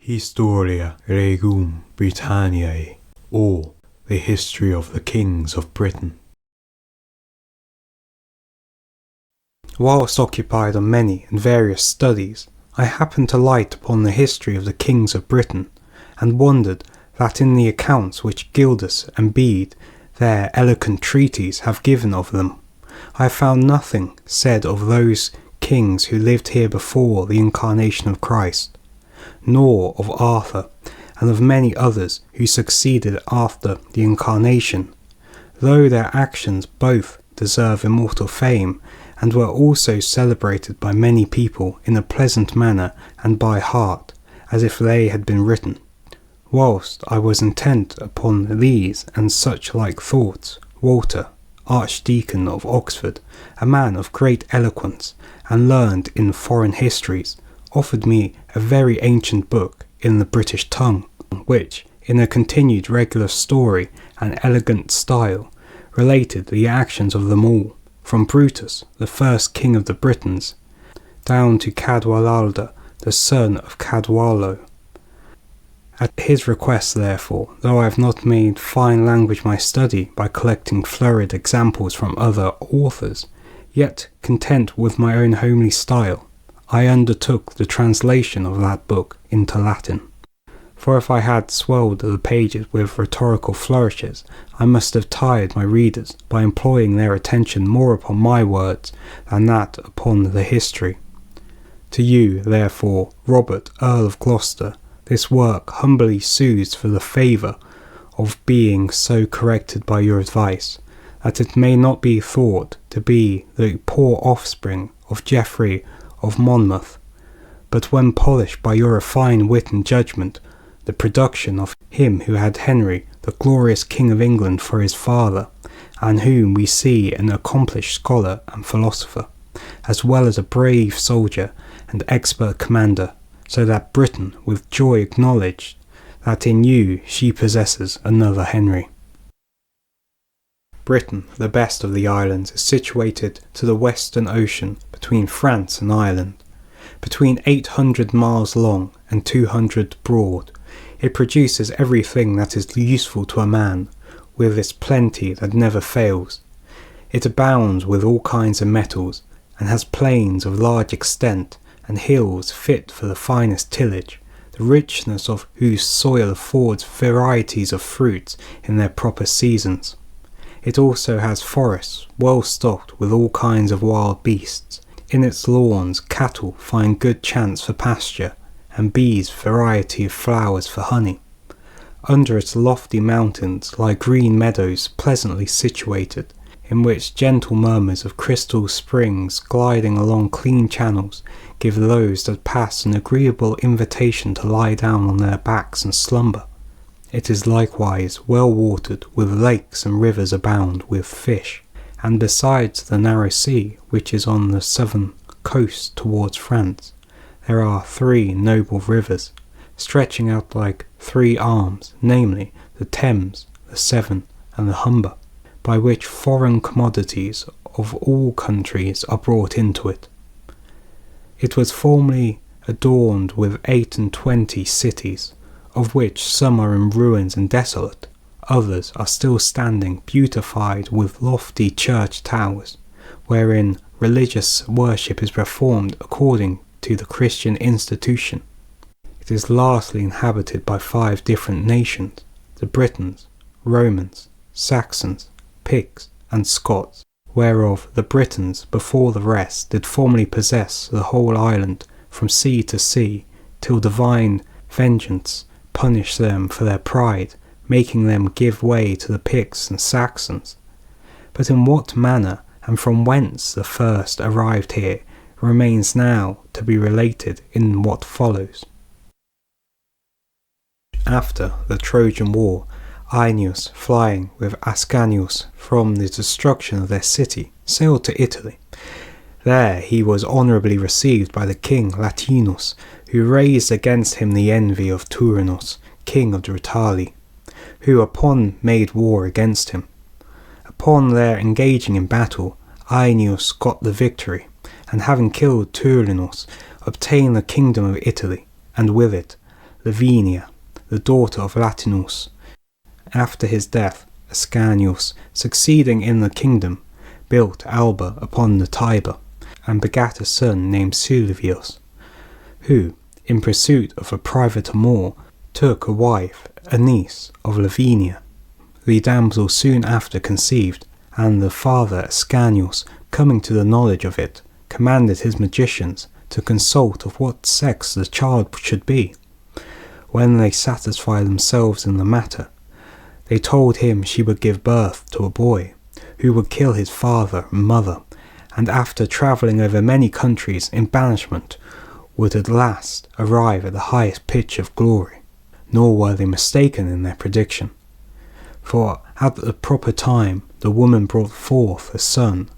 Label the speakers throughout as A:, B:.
A: Historia Regum Britanniae, or the History of the Kings of Britain. Whilst occupied on many and various studies, I happened to light upon the history of the Kings of Britain, and wondered that in the accounts which Gildas and Bede, their eloquent treatises, have given of them, I found nothing said of those kings who lived here before the incarnation of Christ, nor of Arthur, and of many others who succeeded after the incarnation, though their actions both deserve immortal fame, and were also celebrated by many people in a pleasant manner and by heart, as if they had been written. Whilst I was intent upon these and such like thoughts, Walter, Archdeacon of Oxford, a man of great eloquence, and learned in foreign histories, offered me a very ancient book in the British tongue, which, in a continued regular story and elegant style, related the actions of them all, from Brutus, the first king of the Britons, down to Cadwaladr, the son of Cadwallo. At his request, therefore, though I have not made fine language my study by collecting florid examples from other authors, yet content with my own homely style, I undertook the translation of that book into Latin. For if I had swelled the pages with rhetorical flourishes, I must have tired my readers by employing their attention more upon my words than that upon the history. To you, therefore, Robert, Earl of Gloucester, this work humbly sues for the favour of being so corrected by your advice, that it may not be thought to be the poor offspring of Geoffrey of Monmouth, but when polished by your refined wit and judgment, the production of him who had Henry, the glorious King of England, for his father, and whom we see an accomplished scholar and philosopher, as well as a brave soldier and expert commander, so that Britain with joy acknowledged that in you she possesses another Henry. Britain, the best of the islands, is situated to the western ocean between France and Ireland. Between 800 miles long and 200 broad, it produces everything that is useful to a man, with its plenty that never fails. It abounds with all kinds of metals, and has plains of large extent, and hills fit for the finest tillage, the richness of whose soil affords varieties of fruits in their proper seasons. It also has forests well stocked with all kinds of wild beasts. In its lawns cattle find good chance for pasture, and bees variety of flowers for honey. Under its lofty mountains lie green meadows pleasantly situated, in which gentle murmurs of crystal springs gliding along clean channels give those that pass an agreeable invitation to lie down on their backs and slumber. It is likewise well watered, with lakes and rivers abound with fish, and besides the narrow sea which is on the southern coast towards France, there are 3 noble rivers, stretching out like 3 arms, namely the Thames, the Severn, and the Humber, by which foreign commodities of all countries are brought into it. It was formerly adorned with 28 cities, of which some are in ruins and desolate, others are still standing beautified with lofty church towers, wherein religious worship is performed according to the Christian institution. It is lastly inhabited by 5 different nations, the Britons, Romans, Saxons, Picts, and Scots, whereof the Britons before the rest did formerly possess the whole island from sea to sea, till divine vengeance punished them for their pride, making them give way to the Picts and Saxons. But in what manner and from whence the first arrived here remains now to be related in what follows. After the Trojan War, Aeneas, flying with Ascanius from the destruction of their city, sailed to Italy. There he was honourably received by the king Latinus, who raised against him the envy of Turinus, king of the Rutali, who upon made war against him. Upon their engaging in battle, Aeneas got the victory, and having killed Turinus, obtained the kingdom of Italy, and with it Lavinia, the daughter of Latinus. After his death, Ascanius, succeeding in the kingdom, built Alba upon the Tiber, and begat a son named Silvius, who, in pursuit of a private amour, took a wife, a niece of Lavinia. The damsel soon after conceived, and the father Ascanius, coming to the knowledge of it, commanded his magicians to consult of what sex the child should be. When they satisfied themselves in the matter, they told him she would give birth to a boy, who would kill his father and mother, and after travelling over many countries in banishment, would at last arrive at the highest pitch of glory. Nor were they mistaken in their prediction, for at the proper time the woman brought forth a son,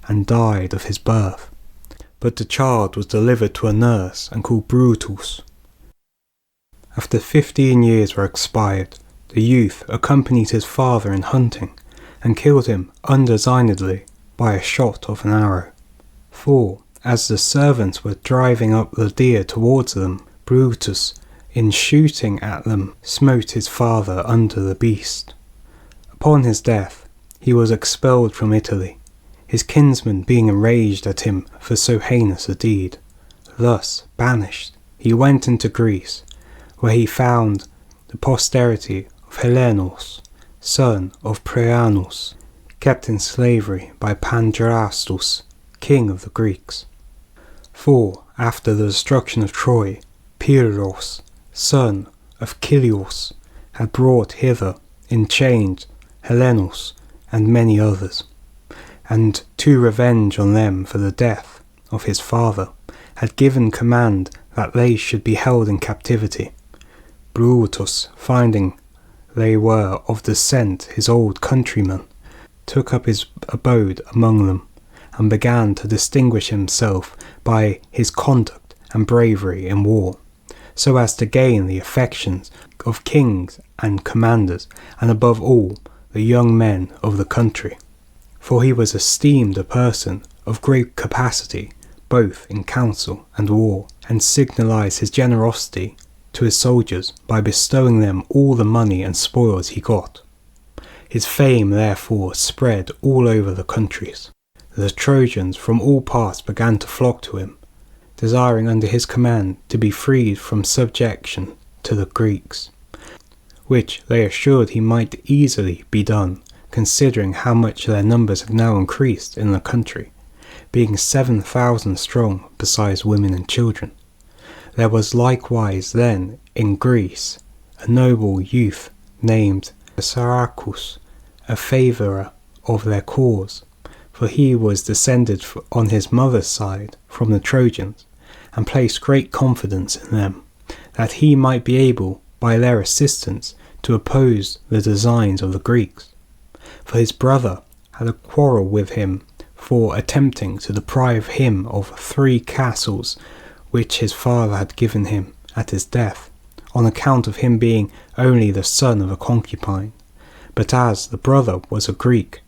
A: and died of his birth. But the child was delivered to a nurse and called Brutus. After 15 years were expired, the youth accompanied his father in hunting, and killed him undesignedly by a shot of an arrow. For, as the servants were driving up the deer towards them, Brutus, in shooting at them, smote his father under the beast. Upon his death, he was expelled from Italy, his kinsmen being enraged at him for so heinous a deed. Thus banished, he went into Greece, where he found the posterity of Helenos, son of Prianus, kept in slavery by Pandrastus, king of the Greeks. For, after the destruction of Troy, Pyrrhus, son of Chilios, had brought hither in chains Helenos and many others, and to revenge on them for the death of his father, had given command that they should be held in captivity. Brutus, finding they were of descent his old countrymen, took up his abode among them, and began to distinguish himself by his conduct and bravery in war, so as to gain the affections of kings and commanders, and above all the young men of the country. For he was esteemed a person of great capacity, both in council and war, and signalized his generosity to his soldiers by bestowing them all the money and spoils he got. His fame therefore spread all over the countries. The Trojans from all parts began to flock to him, desiring under his command to be freed from subjection to the Greeks, which they assured he might easily be done, considering how much their numbers had now increased in the country, being 7,000 strong, besides women and children. There was likewise then in Greece a noble youth named Saracus, a favourer of their cause, for he was descended on his mother's side from the Trojans, and placed great confidence in them, that he might be able by their assistance to oppose the designs of the Greeks. For his brother had a quarrel with him for attempting to deprive him of 3 castles which his father had given him at his death, on account of him being only the son of a concubine. But as the brother was a Greek,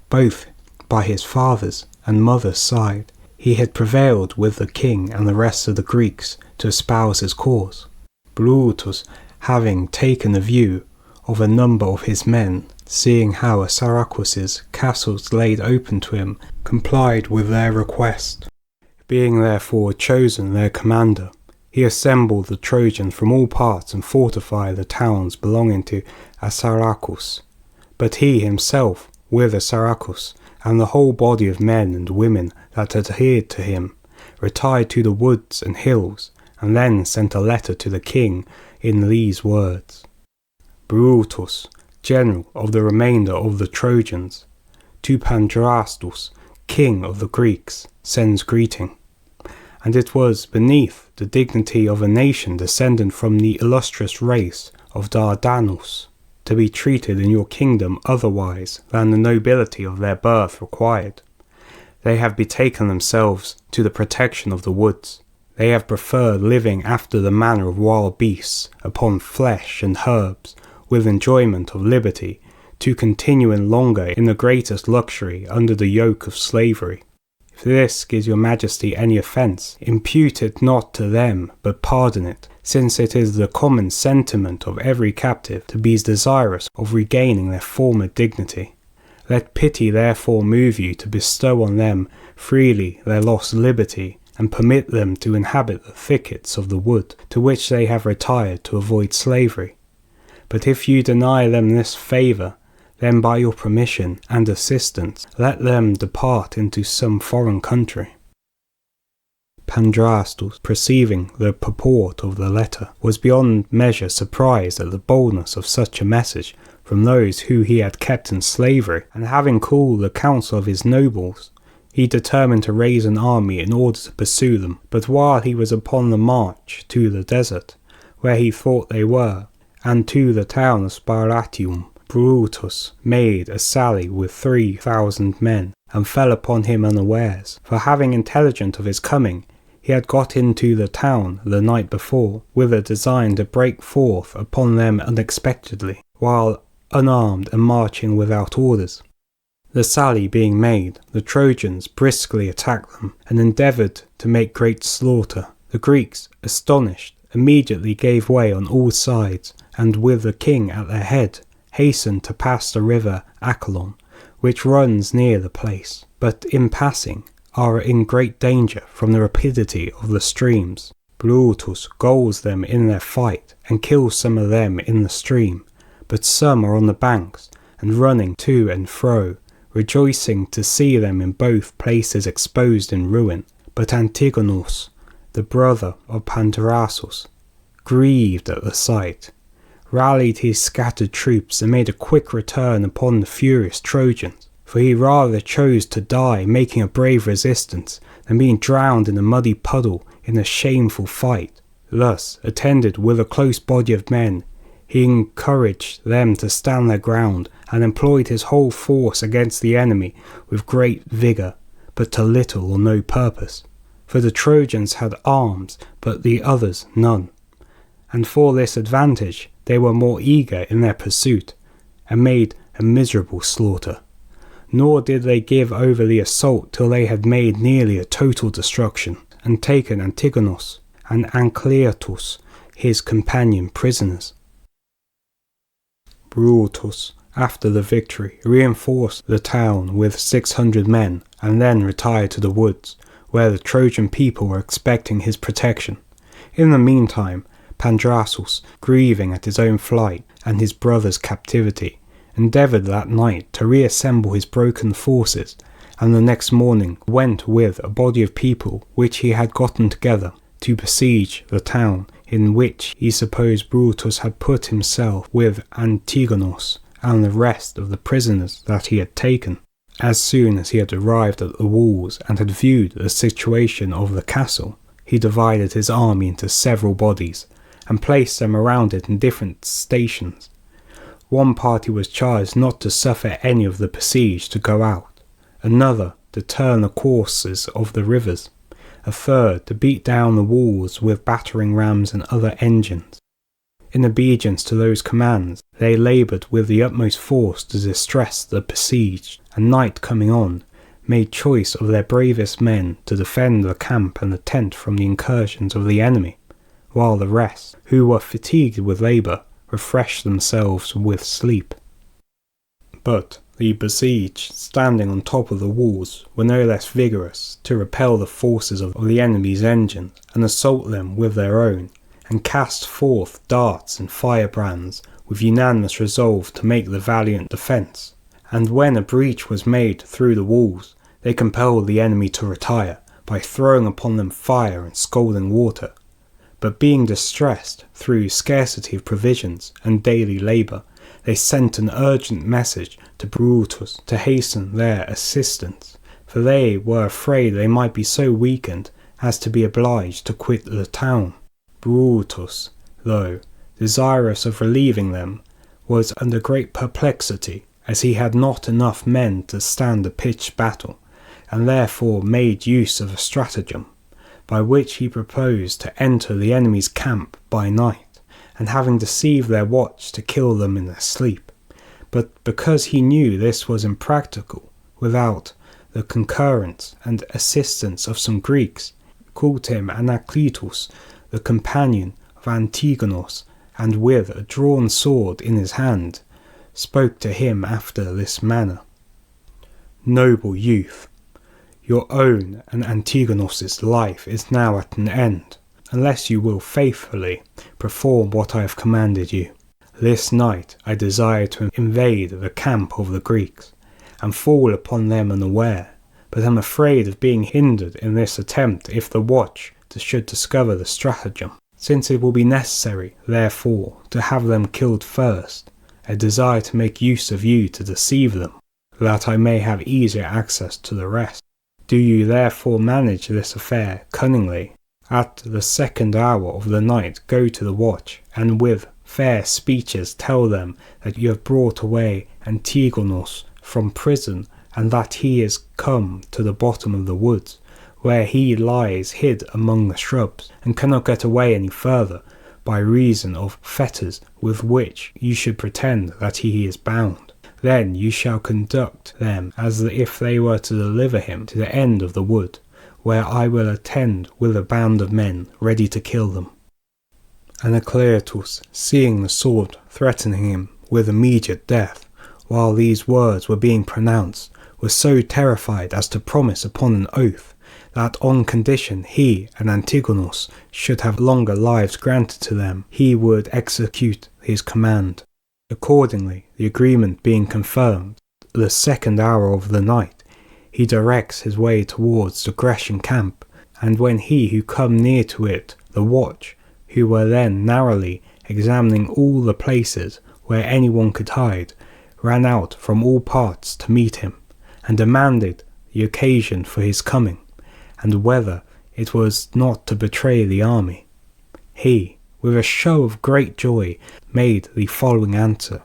A: both by his father's and mother's side, he had prevailed with the king and the rest of the Greeks to espouse his cause. Brutus, having taken a view of a number of his men, seeing how Saracus's castles laid open to him, complied with their request. Being therefore chosen their commander, he assembled the Trojans from all parts and fortified the towns belonging to Assaracus. But he himself, with Assaracus, and the whole body of men and women that adhered to him, retired to the woods and hills, and then sent a letter to the king in these words: Brutus, general of the remainder of the Trojans, to Pandrastus, king of the Greeks, sends greeting. And it was beneath the dignity of a nation descended from the illustrious race of Dardanus, to be treated in your kingdom otherwise than the nobility of their birth required. They have betaken themselves to the protection of the woods. They have preferred living after the manner of wild beasts, upon flesh and herbs, with enjoyment of liberty, to continuing longer in the greatest luxury under the yoke of slavery. If this gives your majesty any offence, impute it not to them, but pardon it, since it is the common sentiment of every captive to be desirous of regaining their former dignity. Let pity therefore move you to bestow on them freely their lost liberty, and permit them to inhabit the thickets of the wood, to which they have retired to avoid slavery. But if you deny them this favour, then by your permission and assistance let them depart into some foreign country. Pandrastus, perceiving the purport of the letter, was beyond measure surprised at the boldness of such a message from those who he had kept in slavery, and having called the council of his nobles, he determined to raise an army in order to pursue them. But while he was upon the march to the desert, where he thought they were, and to the town of Sparatium, Brutus made a sally with 3,000 men, and fell upon him unawares, for having intelligence of his coming, he had got into the town the night before, with a design to break forth upon them unexpectedly, while unarmed and marching without orders. The sally being made, the Trojans briskly attacked them, and endeavoured to make great slaughter. The Greeks, astonished, immediately gave way on all sides, and with the king at their head, hastened to pass the river Achelon, which runs near the place, but in passing are in great danger from the rapidity of the streams. Brutus galls them in their fight, and kills some of them in the stream, but some are on the banks, and running to and fro, rejoicing to see them in both places exposed in ruin. But Antigonus, the brother of Pandrasus, grieved at the sight, rallied his scattered troops, and made a quick return upon the furious Trojans, for he rather chose to die making a brave resistance than being drowned in a muddy puddle in a shameful fight. Thus, attended with a close body of men, he encouraged them to stand their ground, and employed his whole force against the enemy with great vigour, but to little or no purpose. For the Trojans had arms, but the others none, and for this advantage they were more eager in their pursuit, and made a miserable slaughter. Nor did they give over the assault till they had made nearly a total destruction, and taken Antigonus and Ancleatus his companion prisoners. Brutus, after the victory, reinforced the town with 600 men, and then retired to the woods, where the Trojan people were expecting his protection. In the meantime, Pandrasus, grieving at his own flight and his brother's captivity, endeavoured that night to reassemble his broken forces, and the next morning went with a body of people which he had gotten together to besiege the town, in which he supposed Brutus had put himself with Antigonus and the rest of the prisoners that he had taken. As soon as he had arrived at the walls and had viewed the situation of the castle, he divided his army into several bodies, and placed them around it in different stations. One party was charged not to suffer any of the besieged to go out, another to turn the courses of the rivers, a third to beat down the walls with battering rams and other engines. In obedience to those commands, they laboured with the utmost force to distress the besieged, and night coming on, made choice of their bravest men to defend the camp and the tent from the incursions of the enemy, while the rest, who were fatigued with labour, refreshed themselves with sleep. But the besieged, standing on top of the walls, were no less vigorous to repel the forces of the enemy's engines, and assault them with their own, and cast forth darts and firebrands, with unanimous resolve to make the valiant defence. And when a breach was made through the walls, they compelled the enemy to retire, by throwing upon them fire and scalding water. But being distressed through scarcity of provisions and daily labour, they sent an urgent message to Brutus to hasten their assistance, for they were afraid they might be so weakened as to be obliged to quit the town. Brutus, though desirous of relieving them, was under great perplexity, as he had not enough men to stand a pitched battle, and therefore made use of a stratagem, by which he proposed to enter the enemy's camp by night, and having deceived their watch to kill them in their sleep. But because he knew this was impracticable, without the concurrence and assistance of some Greeks, called him Anacletus, the companion of Antigonus, and with a drawn sword in his hand, spoke to him after this manner. Noble youth, your own and Antigonus's life is now at an end, unless you will faithfully perform what I have commanded you. This night I desire to invade the camp of the Greeks, and fall upon them unaware, but am afraid of being hindered in this attempt if the watch should discover the stratagem. Since it will be necessary, therefore, to have them killed first, I desire to make use of you to deceive them, that I may have easier access to the rest. Do you therefore manage this affair cunningly. At the 2nd hour of the night go to the watch, and with fair speeches tell them that you have brought away Antigonus from prison, and that he is come to the bottom of the woods, where he lies hid among the shrubs, and cannot get away any further, by reason of fetters with which you should pretend that he is bound. Then you shall conduct them as if they were to deliver him to the end of the wood, where I will attend with a band of men ready to kill them. Anacletus, seeing the sword threatening him with immediate death, while these words were being pronounced, was so terrified as to promise upon an oath that on condition he and Antigonus should have longer lives granted to them, he would execute his command. Accordingly, the agreement being confirmed, the 2nd hour of the night, he directs his way towards the Grecian camp, and when he who come near to it, the watch, who were then narrowly examining all the places where anyone could hide, ran out from all parts to meet him, and demanded the occasion for his coming, and whether it was not to betray the army. He, with a show of great joy, made the following answer: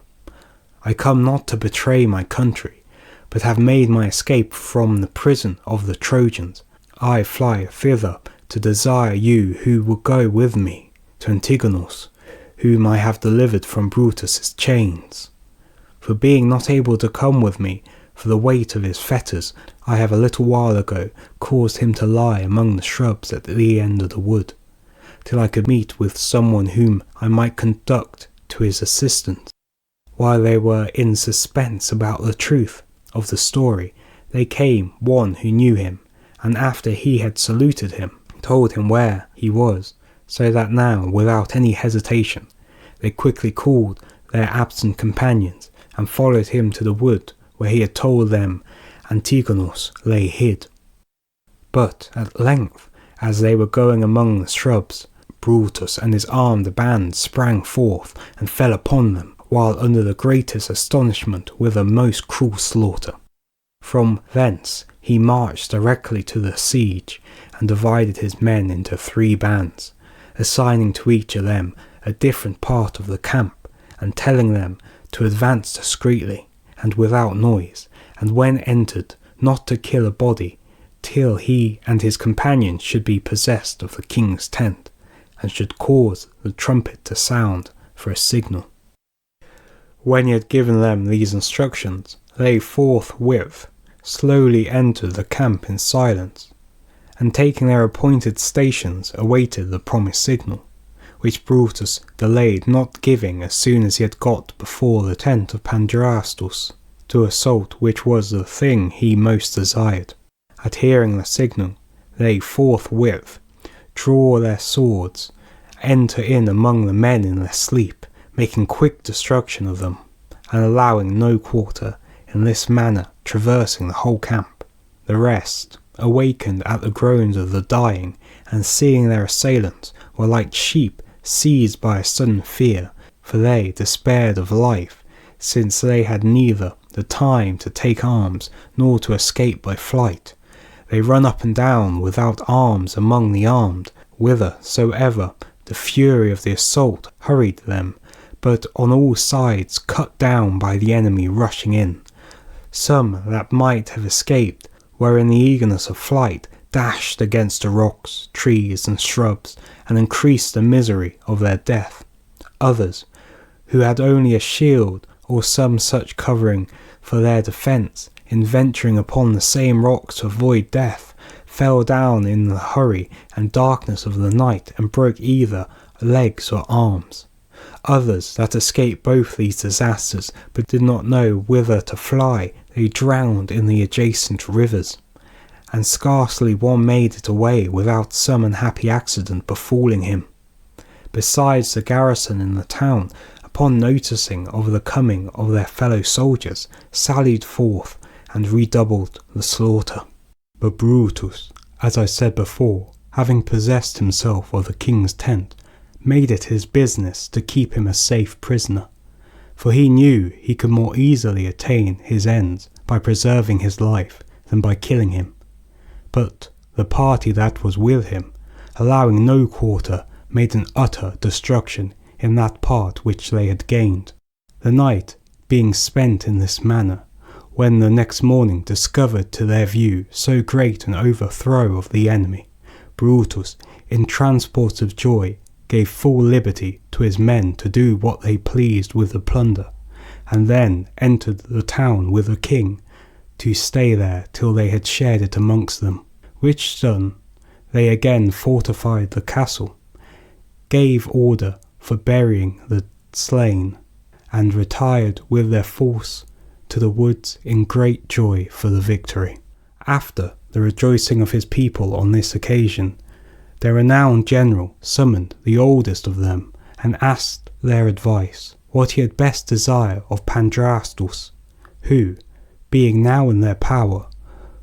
A: I come not to betray my country, but have made my escape from the prison of the Trojans. I fly thither to desire you who will go with me to Antigonus, whom I have delivered from Brutus's chains. For being not able to come with me for the weight of his fetters, I have a little while ago caused him to lie among the shrubs at the end of the wood, till I could meet with someone whom I might conduct to his assistance. While they were in suspense about the truth of the story, there came one who knew him, and after he had saluted him, told him where he was, so that now, without any hesitation, they quickly called their absent companions, and followed him to the wood where he had told them Antigonus lay hid. But at length, as they were going among the shrubs, Brutus and his armed band sprang forth and fell upon them, while under the greatest astonishment with a most cruel slaughter. From thence he marched directly to the siege, and divided his men into 3 bands, assigning to each of them a different part of the camp, and telling them to advance discreetly and without noise, and when entered not to kill a body, till he and his companions should be possessed of the king's tent, and should cause the trumpet to sound for a signal. When he had given them these instructions, they forthwith slowly entered the camp in silence, and taking their appointed stations awaited the promised signal, which Brutus delayed not giving as soon as he had got before the tent of Pandrastus, to assault which was the thing he most desired. At hearing the signal, they forthwith draw their swords, enter in among the men in their sleep, making quick destruction of them, and allowing no quarter, in this manner traversing the whole camp. The rest, awakened at the groans of the dying, and seeing their assailants, were like sheep seized by a sudden fear, for they despaired of life, since they had neither the time to take arms nor to escape by flight. They run up and down without arms among the armed, whithersoever the fury of the assault hurried them, but on all sides cut down by the enemy rushing in. Some that might have escaped were in the eagerness of flight dashed against the rocks, trees, and shrubs, and increased the misery of their death. Others, who had only a shield or some such covering for their defence, in venturing upon the same rock to avoid death, fell down in the hurry and darkness of the night and broke either legs or arms. Others that escaped both these disasters but did not know whither to fly, they drowned in the adjacent rivers, and scarcely one made it away without some unhappy accident befalling him. Besides, the garrison in the town, upon noticing of the coming of their fellow soldiers, sallied forth and redoubled the slaughter. But Brutus, as I said before, having possessed himself of the king's tent, made it his business to keep him a safe prisoner, for he knew he could more easily attain his ends by preserving his life than by killing him. But the party that was with him, allowing no quarter, made an utter destruction in that part which they had gained. The night being spent in this manner, when the next morning discovered to their view so great an overthrow of the enemy, Brutus, in transports of joy, gave full liberty to his men to do what they pleased with the plunder, and then entered the town with the king, to stay there till they had shared it amongst them, which done, they again fortified the castle, gave order for burying the slain, and retired with their force to the woods in great joy for the victory. After the rejoicing of his people on this occasion, their renowned general summoned the oldest of them and asked their advice, what he had best desire of Pandrastus, who, being now in their power,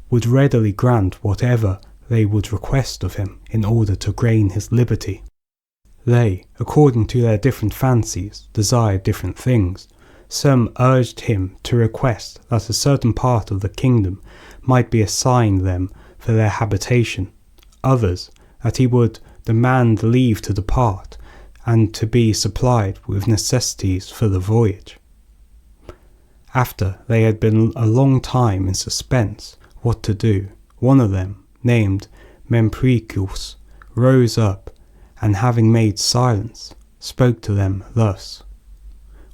A: would readily grant whatever they would request of him in order to gain his liberty. They, according to their different fancies, desired different things. Some urged him to request that a certain part of the kingdom might be assigned them for their habitation. Others, that he would demand leave to depart, and to be supplied with necessities for the voyage. After they had been a long time in suspense what to do, one of them, named Mempricius, rose up, and having made silence, spoke to them thus: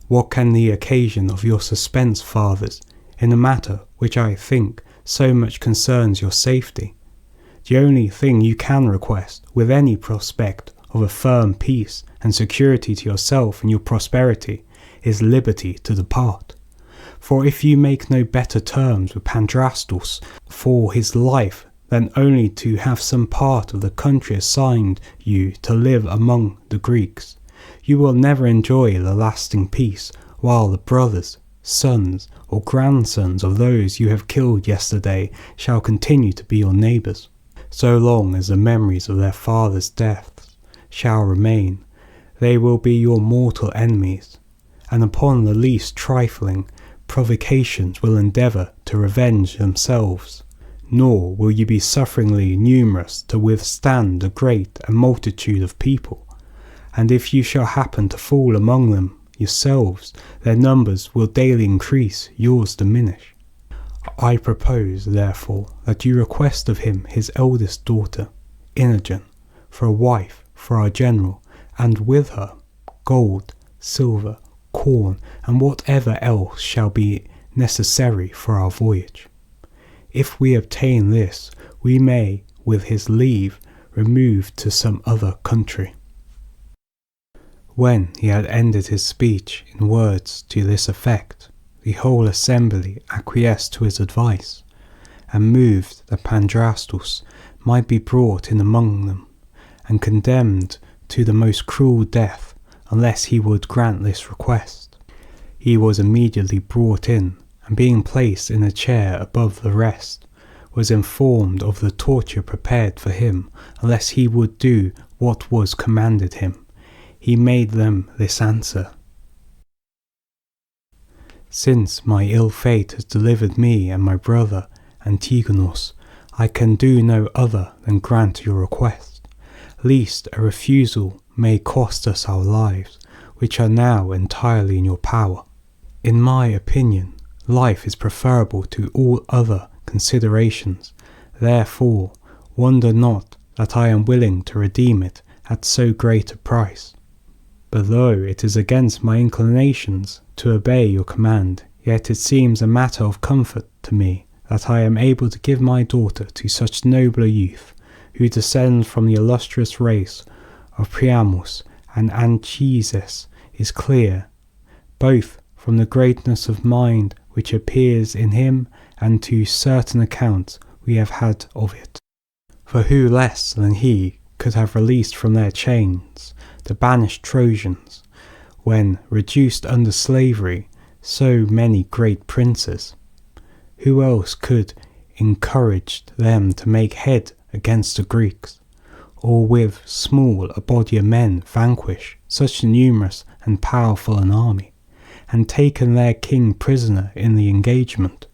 A: What can the occasion of your suspense, fathers, in a matter which I think so much concerns your safety? The only thing you can request, with any prospect of a firm peace and security to yourself and your prosperity, is liberty to depart. For if you make no better terms with Pandrastus for his life than only to have some part of the country assigned you to live among the Greeks, you will never enjoy the lasting peace, while the brothers, sons, or grandsons of those you have killed yesterday shall continue to be your neighbours. So long as the memories of their fathers' deaths shall remain, they will be your mortal enemies, and upon the least trifling provocations will endeavour to revenge themselves. Nor will you be sufferingly numerous to withstand a great multitude of people, and if you shall happen to fall among them yourselves, their numbers will daily increase, yours diminish. I propose, therefore, that you request of him his eldest daughter, Imogen, for a wife for our general, and with her gold, silver, corn, and whatever else shall be necessary for our voyage. If we obtain this, we may, with his leave, remove to some other country. When he had ended his speech in words to this effect, the whole assembly acquiesced to his advice, and moved that Pandrastus might be brought in among them, and condemned to the most cruel death, unless he would grant this request. He was immediately brought in, and being placed in a chair above the rest, was informed of the torture prepared for him unless he would do what was commanded him. He made them this answer: Since my ill fate has delivered me and my brother Antigonus, I can do no other than grant your request, lest a refusal may cost us our lives, which are now entirely in your power. In my opinion, life is preferable to all other considerations. Therefore, wonder not that I am willing to redeem it at so great a price. But though it is against my inclinations to obey your command, Yet it seems a matter of comfort to me that I am able to give my daughter to such noble youth, who descend from the illustrious race of Priamus and Anchises, is clear, both from the greatness of mind which appears in him and to certain accounts we have had of it. For who less than he could have released from their chains the banished Trojans, when reduced under slavery so many great princes? Who else could encourage them to make head against the Greeks, or with small a body of men vanquish such a numerous and powerful an army, and taken their king prisoner in the engagement?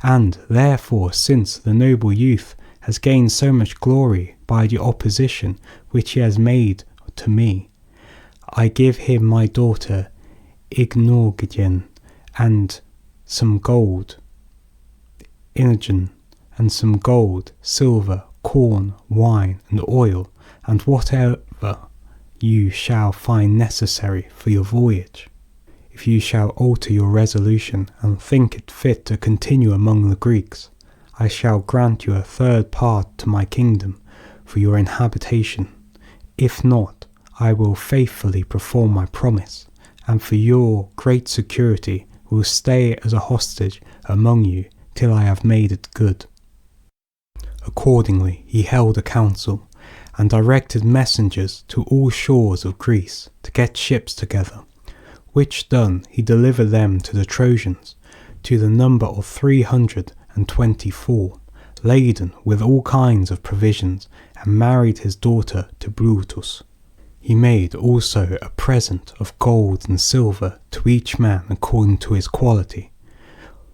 A: And therefore, since the noble youth has gained so much glory by the opposition which he has made to me, I give him my daughter Ignorgigen, and some gold, Inogen, and some gold, silver, corn, wine, and oil, and whatever you shall find necessary for your voyage. If you shall alter your resolution and think it fit to continue among the Greeks, I shall grant you a third part to my kingdom for your inhabitation. If not, I will faithfully perform my promise, and for your great security will stay as a hostage among you till I have made it good. Accordingly he held a council, and directed messengers to all shores of Greece to get ships together, which done he delivered them to the Trojans, to the number of 324, laden with all kinds of provisions, and married his daughter to Brutus. He made also a present of gold and silver to each man according to his quality.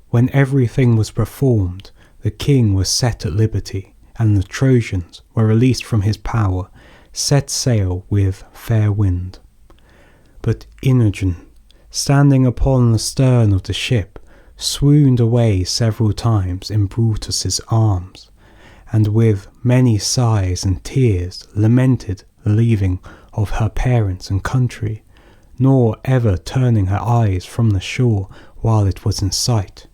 A: When everything was performed, the king was set at liberty, and the Trojans were released from his power, set sail with fair wind. But Inogen, standing upon the stern of the ship, swooned away several times in Brutus's arms, and with many sighs and tears lamented the leaving of her parents and country, nor ever turning her eyes from the shore while it was in sight.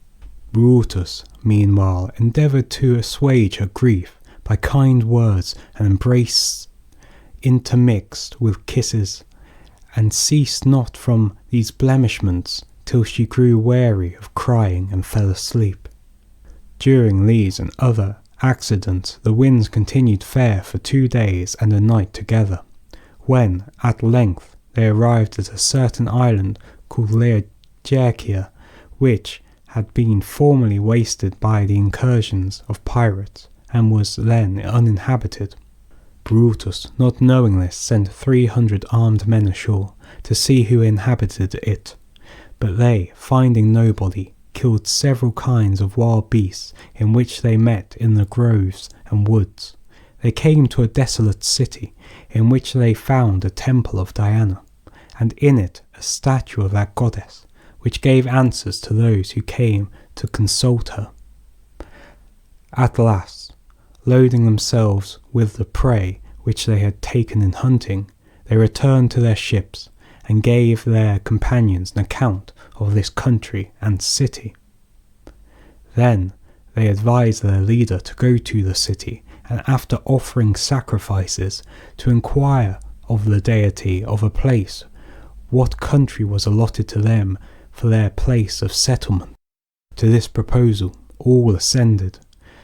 A: Brutus, meanwhile, endeavoured to assuage her grief by kind words and embrace intermixed with kisses, and ceased not from these blemishments till she grew weary of crying and fell asleep. During these and other accidents the winds continued fair for 2 days and a night together, when at length they arrived at a certain island called Laodicea, which had been formerly wasted by the incursions of pirates, and was then uninhabited. Brutus, not knowing this, sent 300 armed men ashore to see who inhabited it, but they, finding nobody, killed several kinds of wild beasts in which they met in the groves and woods. They came to a desolate city, in which they found a temple of Diana, and in it a statue of that goddess, which gave answers to those who came to consult her. At last, loading themselves with the prey which they had taken in hunting, they returned to their ships, and gave their companions an account of this country and city. Then they advised their leader to go to the city, and after offering sacrifices, to inquire of the deity of a place what country was allotted to them for their place of settlement. To this proposal all assented,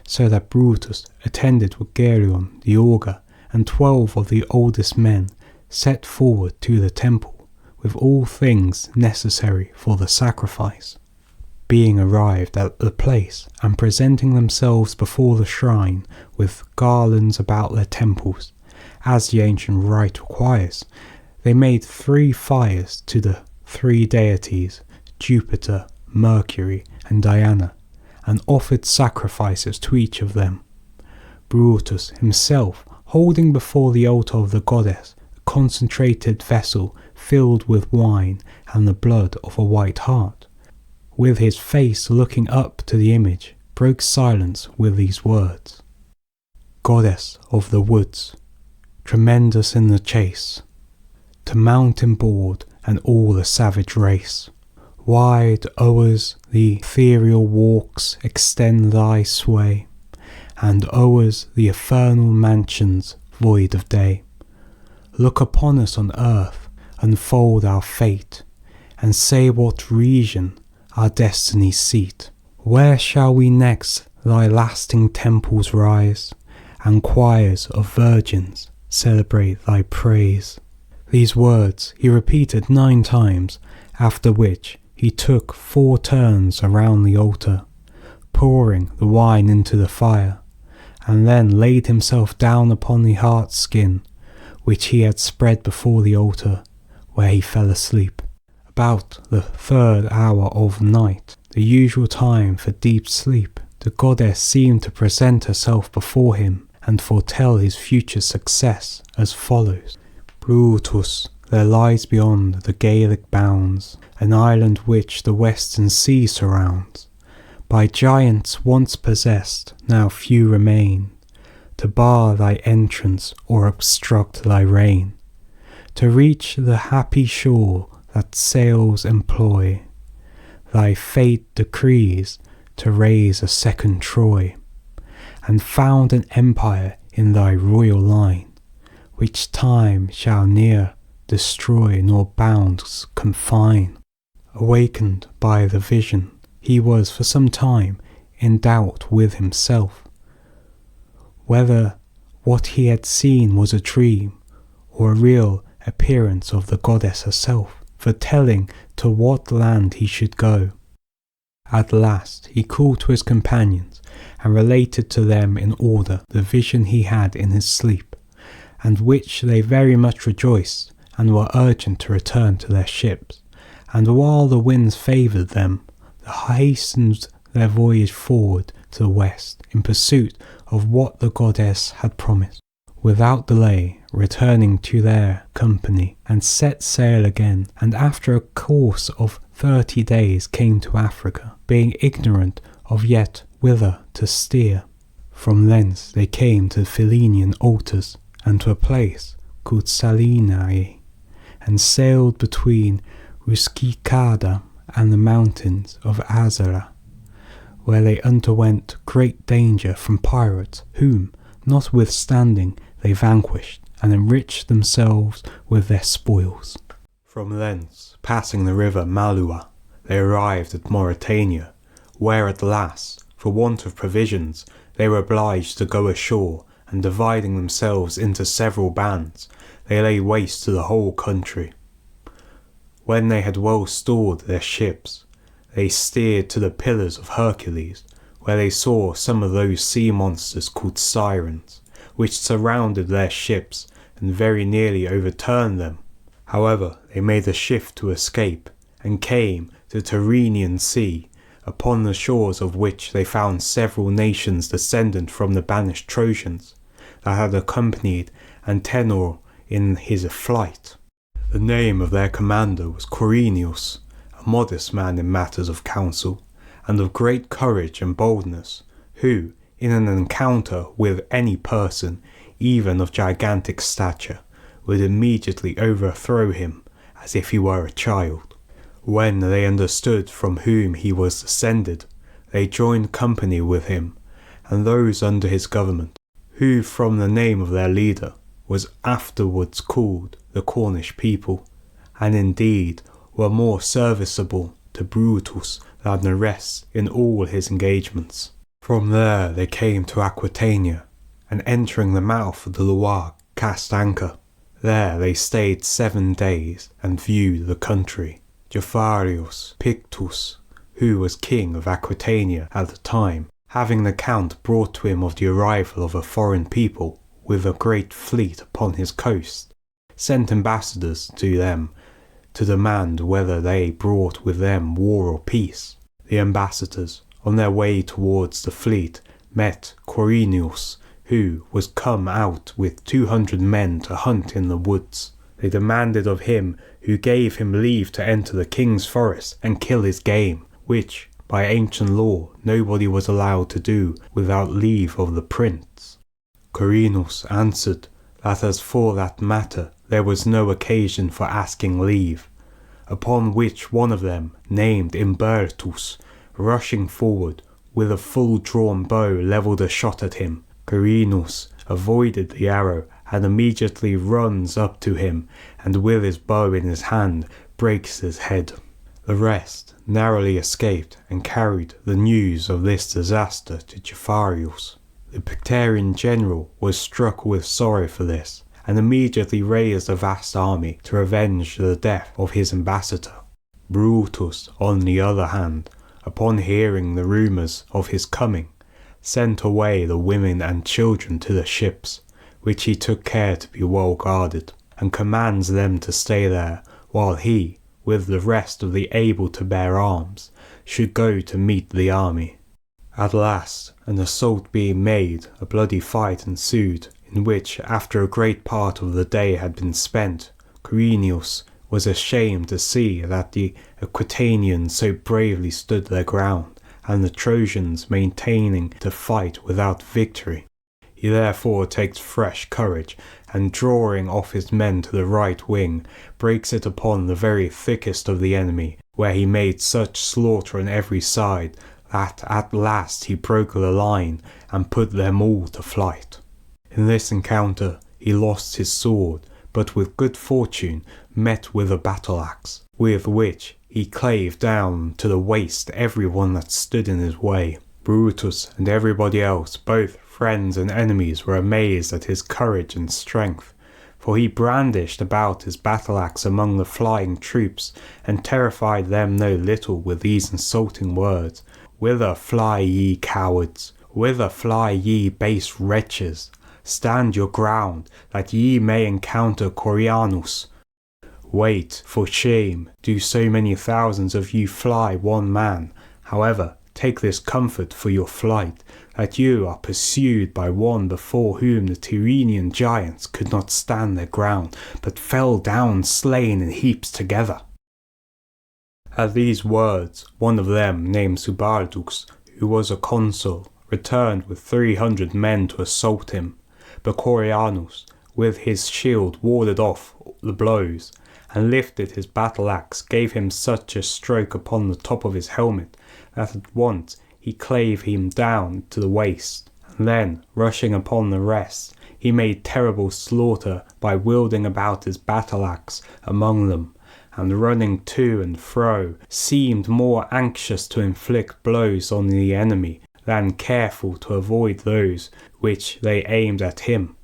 A: so that Brutus, attended with Geryon the augur and 12 of the oldest men, set forward to the temple with all things necessary for the sacrifice. Being arrived at the place, and presenting themselves before the shrine with garlands about their temples, as the ancient rite requires, they made 3 fires to the 3 deities, Jupiter, Mercury, and Diana, and offered sacrifices to each of them. Brutus himself, holding before the altar of the goddess a concentrated vessel filled with wine and the blood of a white hart, with his face looking up to the image, broke silence with these words: "Goddess of the woods, tremendous in the chase, to mountain board and all the savage race, Wide o'ers the ethereal walks extend thy sway, and o'ers the infernal mansions void of day. Look upon us on earth, unfold our fate, and say what region our destiny's seat. Where shall we next thy lasting temples rise, and choirs of virgins celebrate thy praise? These words he repeated 9 times, after which he took 4 turns around the altar, pouring the wine into the fire, and then laid himself down upon the hart skin, which he had spread before the altar, where he fell asleep. About the 3rd hour of night, the usual time for deep sleep, the goddess seemed to present herself before him and foretell his future success as follows. Brutus, there lies beyond the Gaelic bounds an island which the western sea surrounds. By giants once possessed, now few remain, to bar thy entrance or obstruct thy reign. To reach the happy shore that sails employ, thy fate decrees to raise a second Troy, and found an empire in thy royal line, which time shall ne'er destroy nor bounds confine. Awakened by the vision, he was for some time in doubt with himself, whether what he had seen was a dream or a real appearance of the goddess herself, foretelling to what land he should go. At last he called to his companions and related to them in order the vision he had in his sleep, and which they very much rejoiced, and were urgent to return to their ships. And while the winds favoured them, they hastened their voyage forward to the west in pursuit of what the goddess had promised. Without delay, returning to their company, and set sail again, and after a course of 30 days came to Africa, being ignorant of yet whither to steer. From thence they came to the Philenian altars, and to a place called Salinae, and sailed between Ruskikada and the mountains of Azara, where they underwent great danger from pirates, whom, notwithstanding, they vanquished, and enriched themselves with their spoils. From thence, passing the river Malua, they arrived at Mauritania, where at last, for want of provisions, they were obliged to go ashore, and dividing themselves into several bands, they laid waste to the whole country. When they had well stored their ships, they steered to the Pillars of Hercules, where they saw some of those sea monsters called sirens, which surrounded their ships and very nearly overturned them. However, they made a shift to escape, and came to the Tyrrhenian Sea, upon the shores of which they found several nations descendant from the banished Trojans, that had accompanied Antenor in his flight. The name of their commander was Corinius, a modest man in matters of counsel, and of great courage and boldness, who, in an encounter with any person, even of gigantic stature, would immediately overthrow him as if he were a child. When they understood from whom he was descended, they joined company with him, and those under his government, who from the name of their leader was afterwards called the Cornish people, and indeed were more serviceable to Brutus than the rest in all his engagements. From there they came to Aquitania, and entering the mouth of the Loire cast anchor. There they stayed 7 days and viewed the country. Geoffrey Pictus, who was king of Aquitania at the time, having the count brought to him of the arrival of a foreign people with a great fleet upon his coast, sent ambassadors to them to demand whether they brought with them war or peace. The ambassadors, on their way towards the fleet, met Corinius, who was come out with 200 men to hunt in the woods. They demanded of him who gave him leave to enter the king's forest and kill his game, which, by ancient law, nobody was allowed to do without leave of the prince. Corinius answered that as for that matter there was no occasion for asking leave, upon which one of them, named Imbertus, rushing forward, with a full-drawn bow levelled a shot at him. Carinus avoided the arrow and immediately runs up to him, and with his bow in his hand breaks his head. The rest narrowly escaped and carried the news of this disaster to Geoffarius. The Picterian general was struck with sorrow for this, and immediately raised a vast army to revenge the death of his ambassador. Brutus, on the other hand, upon hearing the rumours of his coming, sent away the women and children to the ships, which he took care to be well guarded, and commands them to stay there, while he, with the rest of the able to bear arms, should go to meet the army. At last, an assault being made, a bloody fight ensued, in which, after a great part of the day had been spent, Carinus was ashamed to see that the Aquitanians so bravely stood their ground, and the Trojans maintaining to fight without victory. He therefore takes fresh courage, and drawing off his men to the right wing, breaks it upon the very thickest of the enemy, where he made such slaughter on every side, that at last he broke the line, and put them all to flight. In this encounter he lost his sword, but with good fortune met with a battle-axe, with which he clave down to the waist every one that stood in his way. Brutus and everybody else, both friends and enemies, were amazed at his courage and strength, for he brandished about his battle-axe among the flying troops, and terrified them no little with these insulting words: "Whither fly ye, cowards? Whither fly ye, base wretches? Stand your ground, that ye may encounter Corianus. Wait, for shame, do so many thousands of you fly one man. However, take this comfort for your flight, that you are pursued by one before whom the Tyrrhenian giants could not stand their ground, but fell down slain in heaps together." At these words, one of them, named Subaldus, who was a consul, returned with 300 men to assault him. But Corianus, with his shield, warded off the blows, and lifted his battle-axe, gave him such a stroke upon the top of his helmet, that at once he clave him down to the waist, and then, rushing upon the rest, he made terrible slaughter by wielding about his battle-axe among them, and running to and fro, seemed more anxious to inflict blows on the enemy than careful to avoid those which they aimed at him.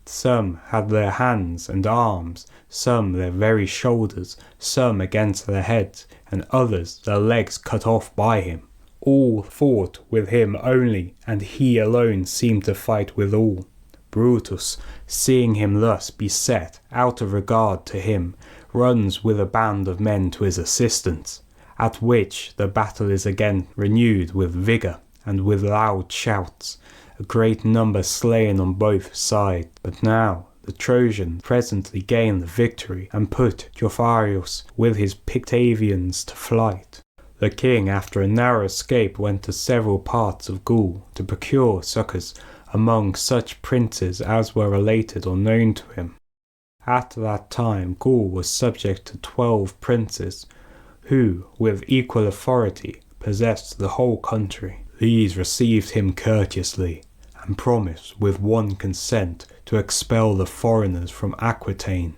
A: Some had their hands and arms, some their very shoulders, some against their heads, and others their legs cut off by him. All fought with him only, and he alone seemed to fight with all. Brutus, seeing him thus beset, out of regard to him, runs with a band of men to his assistance, at which the battle is again renewed with vigour, and with loud shouts, a great number slain on both sides. But now the Trojans presently gained the victory, and put Geoffarius with his Pictavians to flight. The king, after a narrow escape, went to several parts of Gaul to procure succours among such princes as were related or known to him. At that time Gaul was subject to 12 princes, who, with equal authority, possessed the whole country. These received him courteously, and promised with one consent to expel the foreigners from Aquitaine.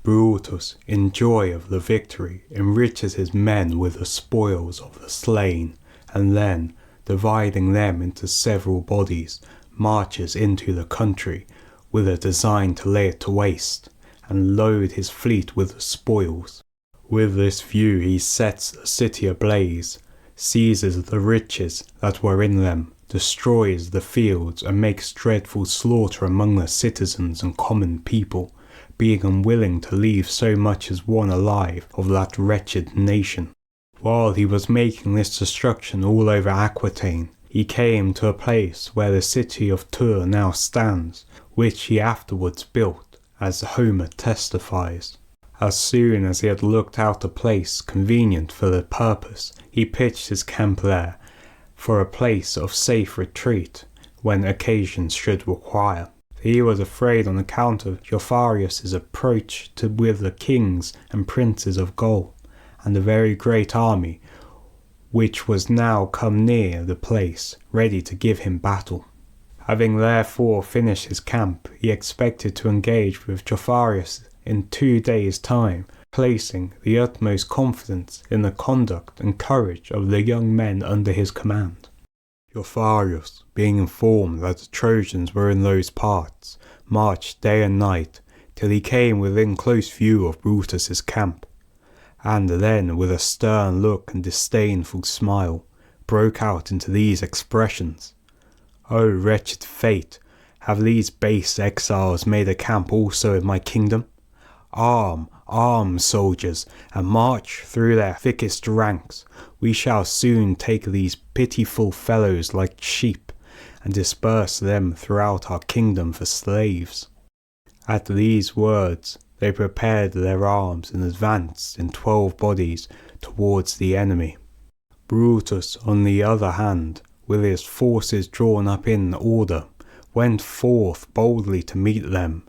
A: Brutus, in joy of the victory, enriches his men with the spoils of the slain, and then, dividing them into several bodies, marches into the country, with a design to lay it waste, and load his fleet with the spoils. With this view he sets the city ablaze, seizes the riches that were in them, destroys the fields, and makes dreadful slaughter among the citizens and common people, being unwilling to leave so much as one alive of that wretched nation. While he was making this destruction all over Aquitaine, he came to a place where the city of Tours now stands, which he afterwards built, as Homer testifies. As soon as he had looked out a place convenient for the purpose, he pitched his camp there, for a place of safe retreat, when occasion should require. He was afraid on account of Joffarius's approach with the kings and princes of Gaul, and a very great army which was now come near the place, ready to give him battle. Having therefore finished his camp, he expected to engage with Joffarius in 2 days' time, placing the utmost confidence in the conduct and courage of the young men under his command. Joffarius, being informed that the Trojans were in those parts, marched day and night till he came within close view of Brutus's camp, and then with a stern look and disdainful smile broke out into these expressions: "O wretched fate, have these base exiles made a camp also in my kingdom? Arm, arm, soldiers, and march through their thickest ranks. We shall soon take these pitiful fellows like sheep, and disperse them throughout our kingdom for slaves." At these words they prepared their arms and advanced in 12 bodies towards the enemy. Brutus, on the other hand, with his forces drawn up in order, went forth boldly to meet them,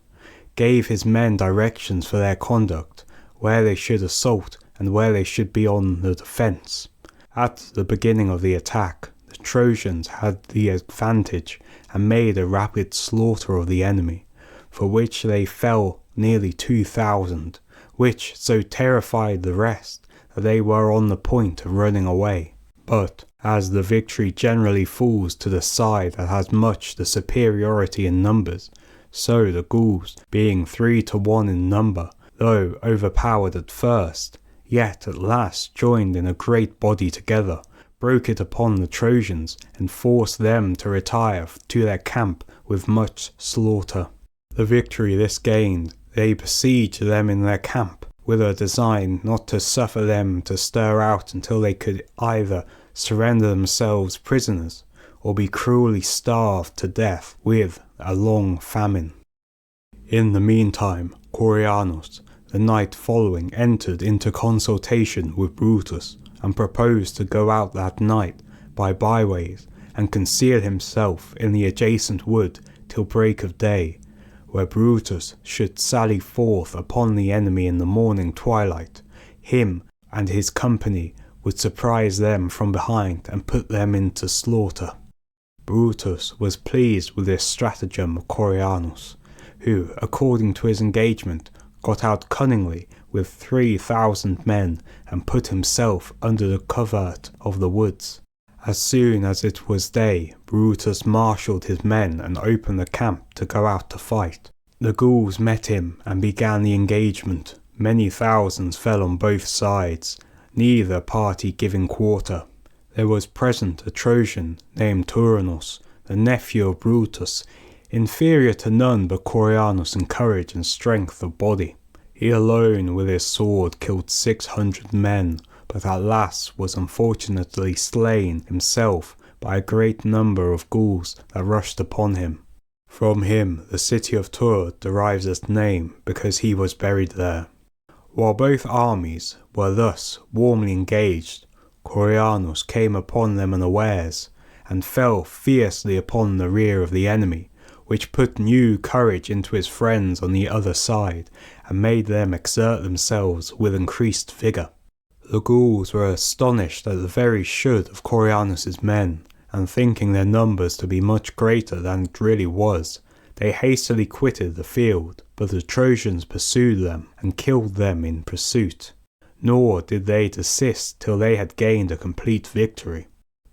A: gave his men directions for their conduct, where they should assault and where they should be on the defence. At the beginning of the attack, the Trojans had the advantage and made a rapid slaughter of the enemy, for which they fell nearly 2,000, which so terrified the rest that they were on the point of running away. But, as the victory generally falls to the side that has much the superiority in numbers, so the Gauls, being 3 to 1 in number, though overpowered at first, yet at last joined in a great body together, broke it upon the Trojans, and forced them to retire to their camp with much slaughter. The victory this gained, they besieged them in their camp, with a design not to suffer them to stir out until they could either surrender themselves prisoners, or be cruelly starved to death with a long famine. In the meantime, Corianus, the night following, entered into consultation with Brutus, and proposed to go out that night by byways, and conceal himself in the adjacent wood till break of day, where Brutus should sally forth upon the enemy in the morning twilight. Him and his company would surprise them from behind and put them into slaughter. Brutus was pleased with this stratagem of Corianus, who, according to his engagement, got out cunningly with 3,000 men and put himself under the covert of the woods. As soon as it was day, Brutus marshalled his men and opened the camp to go out to fight. The Gauls met him and began the engagement. Many thousands fell on both sides, neither party giving quarter. There was present a Trojan named Turnus, the nephew of Brutus, inferior to none but Corianus in courage and strength of body. He alone with his sword killed 600 men, but at last was unfortunately slain himself by a great number of Gauls that rushed upon him. From him the city of Tours derives its name, because he was buried there. While both armies were thus warmly engaged, Corianus came upon them unawares, and fell fiercely upon the rear of the enemy, which put new courage into his friends on the other side, and made them exert themselves with increased vigour. The Gauls were astonished at the very should of Corianus's men, and thinking their numbers to be much greater than it really was, they hastily quitted the field, but the Trojans pursued them and killed them in pursuit. Nor did they desist till they had gained a complete victory.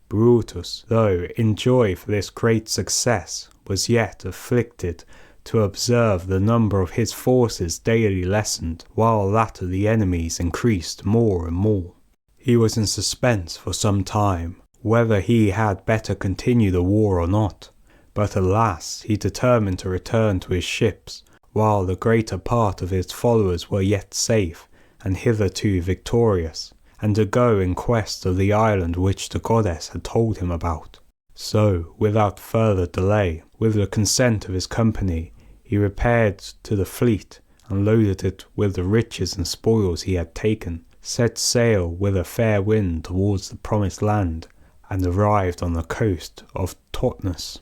A: Brutus, though in joy for this great success, was yet afflicted to observe the number of his forces daily lessened, while that of the enemies increased more and more. He was in suspense for some time, whether he had better continue the war or not, but at last he determined to return to his ships, while the greater part of his followers were yet safe, and hitherto victorious, and to go in quest of the island which the goddess had told him about. So, without further delay, with the consent of his company, he repaired to the fleet, and loaded it with the riches and spoils he had taken, set sail with a fair wind towards the promised land, and arrived on the coast of Totnes.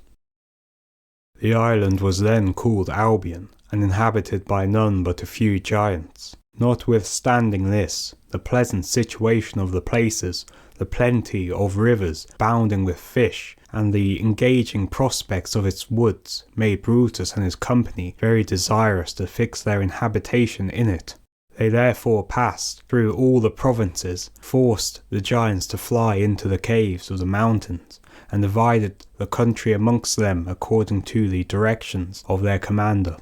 A: The island was then called Albion, and inhabited by none but a few giants. Notwithstanding this, the pleasant situation of the places, the plenty of rivers bounding with fish, and the engaging prospects of its woods made Brutus and his company very desirous to fix their inhabitation in it. They therefore passed through all the provinces, forced the giants to fly into the caves of the mountains, and divided the country amongst them according to the directions of their commander.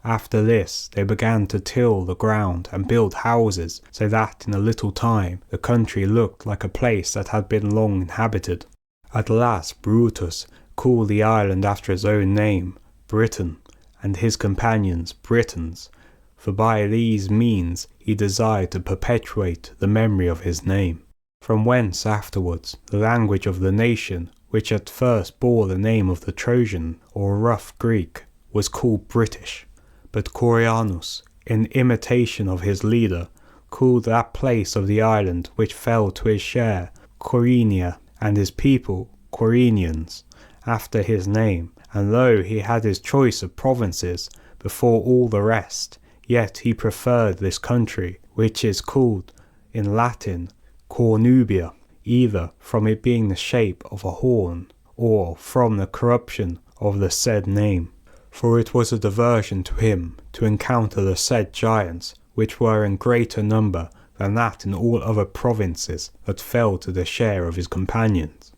A: After this, they began to till the ground and build houses, so that in a little time the country looked like a place that had been long inhabited. At last Brutus called the island after his own name, Britain, and his companions Britons, for by these means he desired to perpetuate the memory of his name. From whence afterwards the language of the nation, which at first bore the name of the Trojan or rough Greek, was called British. But Corianus, in imitation of his leader, called that place of the island which fell to his share Corenia, and his people Corenians, after his name. And though he had his choice of provinces before all the rest, yet he preferred this country, which is called in Latin Cornubia, either from it being the shape of a horn, or from the corruption of the said name. For it was a diversion to him to encounter the said giants, which were in greater number than that in all other provinces that fell to the share of his companions.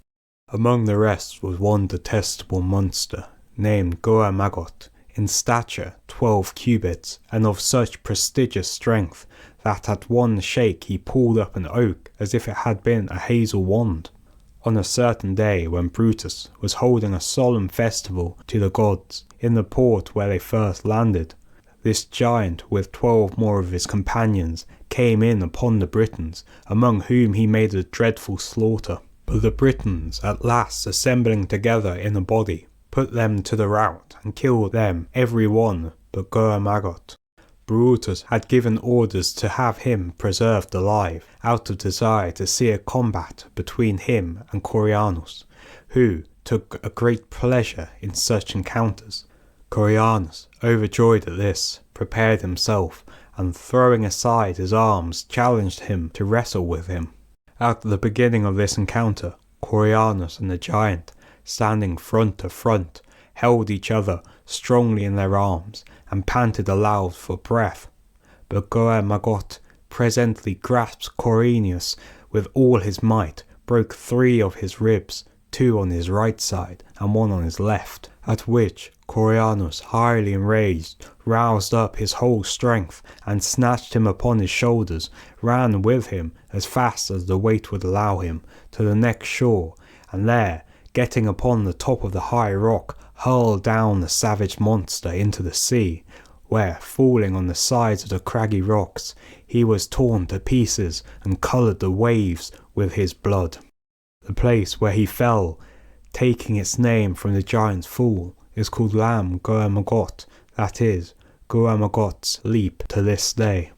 A: Among the rest was one detestable monster, named Goamagot, in stature 12 cubits, and of such prodigious strength that at one shake he pulled up an oak as if it had been a hazel wand. On a certain day when Brutus was holding a solemn festival to the gods in the port where they first landed, this giant with 12 more of his companions came in upon the Britons, among whom he made a dreadful slaughter. But the Britons at last assembling together in a body, put them to the rout and killed them every one but Goamagot. Brutus had given orders to have him preserved alive, out of desire to see a combat between him and Corianus, who took a great pleasure in such encounters. Corianus, overjoyed at this, prepared himself, and throwing aside his arms, challenged him to wrestle with him. At the beginning of this encounter, Corianus and the giant, standing front to front, held each other strongly in their arms, and panted aloud for breath. But Goamagot presently grasped Corianus with all his might, broke 3 of his ribs, 2 on his right side, and 1 on his left, at which Corianus, highly enraged, roused up his whole strength, and snatched him upon his shoulders, ran with him as fast as the weight would allow him, to the next shore, and there, getting upon the top of the high rock, hurled down the savage monster into the sea, where, falling on the sides of the craggy rocks, he was torn to pieces and coloured the waves with his blood. The place where he fell, taking its name from the giant's fall, is called Lam Goamagot, that is, Goamagot's leap, to this day.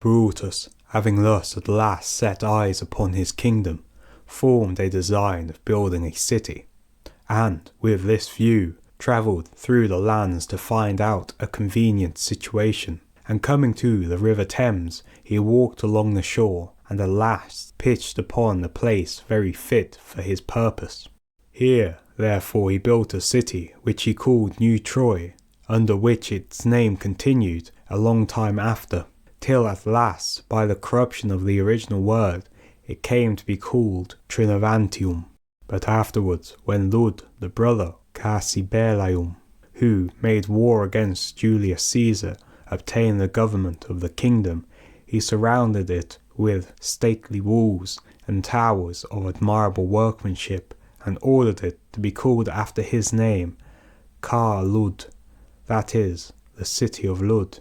A: Brutus, having thus at last set eyes upon his kingdom, formed a design of building a city, and, with this view, travelled through the lands to find out a convenient situation, and coming to the river Thames, he walked along the shore, and at last pitched upon a place very fit for his purpose. Here, therefore, he built a city which he called New Troy, under which its name continued a long time after, till at last, by the corruption of the original word, it came to be called Trinovantium. But afterwards, when Lud, the brother Cassibellaum, who made war against Julius Caesar, obtained the government of the kingdom, he surrounded it with stately walls and towers of admirable workmanship, and ordered it to be called after his name, Car Lud, that is, the city of Lud.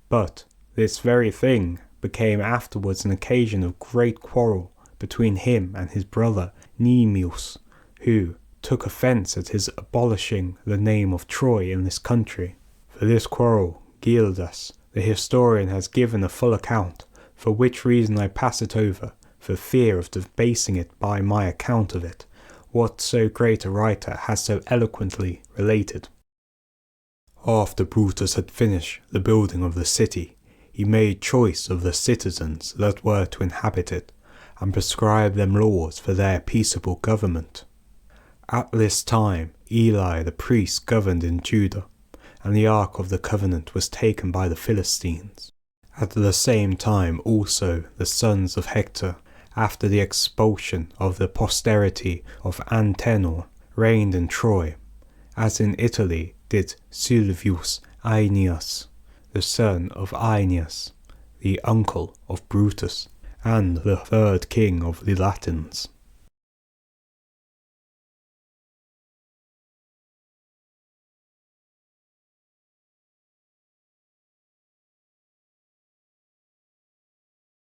A: But this very thing became afterwards an occasion of great quarrel between him and his brother Nemeus, who took offence at his abolishing the name of Troy in this country. For this quarrel, Gildas, the historian, has given a full account, for which reason I pass it over, for fear of debasing it by my account of it, what so great a writer has so eloquently related. After Brutus had finished the building of the city, he made choice of the citizens that were to inhabit it, and prescribed them laws for their peaceable government. At this time Eli the priest governed in Judah, and the Ark of the Covenant was taken by the Philistines. At the same time also the sons of Hector, after the expulsion of the posterity of Antenor, reigned in Troy, as in Italy did Silvius Aeneas, the son of Aeneas, the uncle of Brutus, and the third king of the Latins.